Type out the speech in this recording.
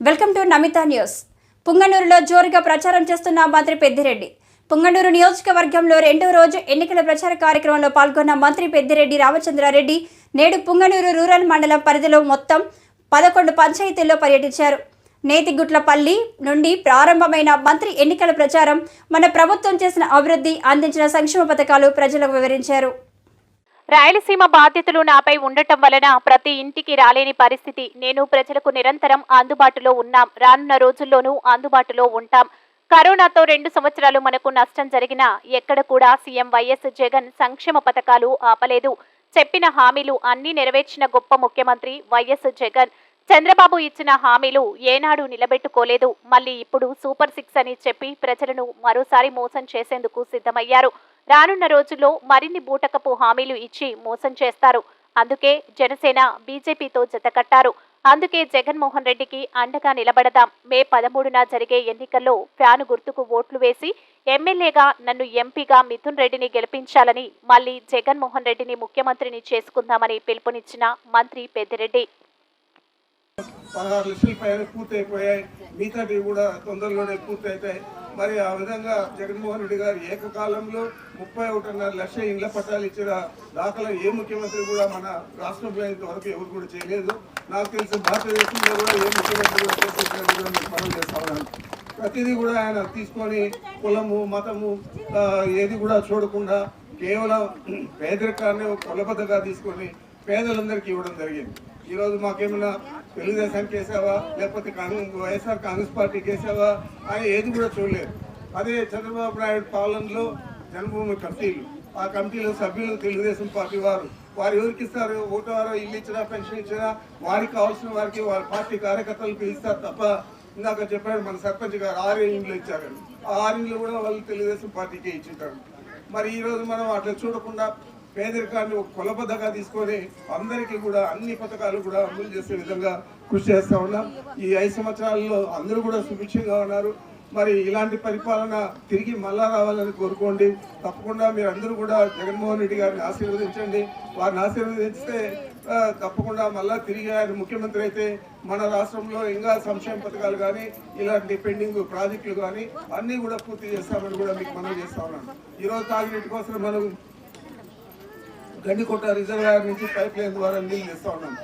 Welcome to Namitha news. పుంగనూరులో జోరుగా ప్రచారం చేస్తున్న మంత్రి పెద్దిరెడ్డి. పుంగనూరు నియోజకవర్గంలో రెండో రోజు ఎన్నికల ప్రచార కార్యక్రమంలో పాల్గొన్న మంత్రి పెద్దిరెడ్డి రామచంద్రారెడ్డి నేడు పుంగనూరు రూరల్ మండలం పరిధిలో మొత్తం 11 పంచాయతీల్లో పర్యటించారు. నేతిగుట్లపల్లి నుండి ప్రారంభమైన మంత్రి ఎన్నికల ప్రచారం మన ప్రభుత్వం చేసిన అభివృద్ధి, అందించిన సంక్షేమ పథకాలు ప్రజలకు వివరించారు. రాయలసీమ బాధ్యతలు నాపై ఉండటం వలన ప్రతి ఇంటికి రాలేని పరిస్థితి. నేను ప్రజలకు నిరంతరం అందుబాటులో ఉన్నాం. రానున్న రోజుల్లోనూ అందుబాటులో ఉంటాం. కరోనాతో 2 సంవత్సరాలు మనకు నష్టం జరిగినా ఎక్కడ కూడా సీఎం వైఎస్ జగన్ సంక్షేమ పథకాలు ఆపలేదు. చెప్పిన హామీలు అన్నీ నెరవేర్చిన గొప్ప ముఖ్యమంత్రి వైఎస్ జగన్. చంద్రబాబు ఇచ్చిన హామీలు ఏనాడు నిలబెట్టుకోలేదు. మళ్ళీ ఇప్పుడు సూపర్ 6 అని చెప్పి ప్రజలను మరోసారి మోసం చేసేందుకు సిద్ధమయ్యారు. రానున్న రోజుల్లో మరిన్ని బూటకపు హామీలు ఇచ్చి మోసం చేస్తారు. అందుకే జనసేన బీజేపీతో జతకట్టారు. అందుకే జగన్మోహన్ రెడ్డికి అండగా నిలబడదాం. మే 13న జరిగే ఎన్నికల్లో ఫ్యాను గుర్తుకు ఓట్లు వేసి ఎమ్మెల్యేగా, నన్ను ఎంపీగా మిథున్ రెడ్డిని గెలిపించాలని, మళ్లీ జగన్మోహన్ రెడ్డిని ముఖ్యమంత్రిని చేసుకుందామని పిలుపునిచ్చిన మంత్రి పెద్దిరెడ్డి. 16 లక్షల పైన పూర్తయిపోయాయి. మిగతావి కూడా తొందరలోనే పూర్తయితాయి. మరి ఆ విధంగా జగన్మోహన్ రెడ్డి గారు ఏకకాలంలో 31.5 లక్షల ఇండ్ల పట్టాలు ఇచ్చిన దాఖలా ఏ ముఖ్యమంత్రి కూడా మన రాష్ట్రంలో ఇంతవరకు ఎవరు కూడా చేయలేదు. నాకు తెలిసి భారతదేశంలో కూడా ఏ ముఖ్యమంత్రి కూడా చేసేసినట్టు మీకు మనం చేస్తా ఉన్నాను. ప్రతిదీ కూడా ఆయన తీసుకొని కులము, మతము ఏది కూడా చూడకుండా కేవలం పేదరికాన్ని కొలబద్దగా తీసుకొని పేదలందరికీ ఇవ్వడం జరిగింది. ఈరోజు మాకేమైనా తెలుగుదేశానికి వేసావా, లేకపోతే వైఎస్ఆర్ కాంగ్రెస్ పార్టీకి వేసావా అని ఏది కూడా చూడలేదు. అదే చంద్రబాబు నాయుడు పాలనలో జన్మభూమి కమిటీలు, ఆ కమిటీలో సభ్యులు తెలుగుదేశం పార్టీ వారు ఎవరికి ఇస్తారు? ఒకటో ఇల్లు ఇచ్చినా, పెన్షన్ ఇచ్చినా వారికి కావాల్సిన వారికి వారి పార్టీ కార్యకర్తలకు ఇస్తారు తప్ప, ఇందాక చెప్పాడు మన సర్పంచ్ గారు 6 ఇండ్లు ఇచ్చారు. ఆ 6 ఇండ్లు కూడా వాళ్ళు తెలుగుదేశం పార్టీకే ఇచ్చింటారు. మరి ఈరోజు మనం అట్లా చూడకుండా పేదరికాన్ని ఒక కొలబద్దగా తీసుకొని అందరికీ కూడా అన్ని పథకాలు కూడా అమలు చేసే విధంగా కృషి చేస్తూ ఉన్నాం. ఈ 5 సంవత్సరాల్లో అందరూ కూడా సుభిక్షంగా ఉన్నారు. మరి ఇలాంటి పరిపాలన తిరిగి మళ్ళా రావాలని కోరుకోండి. తప్పకుండా మీరు అందరూ కూడా జగన్మోహన్ రెడ్డి గారిని ఆశీర్వదించండి. వారిని ఆశీర్వదిస్తే తప్పకుండా మళ్ళా తిరిగి ఆయన ముఖ్యమంత్రి అయితే మన రాష్ట్రంలో ఇంకా సంక్షేమ పథకాలు కానీ, ఇలాంటి పెండింగ్ ప్రాజెక్టులు కానీ అన్నీ కూడా పూర్తి చేస్తామని కూడా మీకు మనం చేస్తా ఉన్నాను. ఈరోజు తాగినీటి కోసం మనం గండికోట రిజర్వాయర్ నుంచి పైప్ లైన్ ద్వారా నీళ్ళు తెస్తా ఉన్నాం.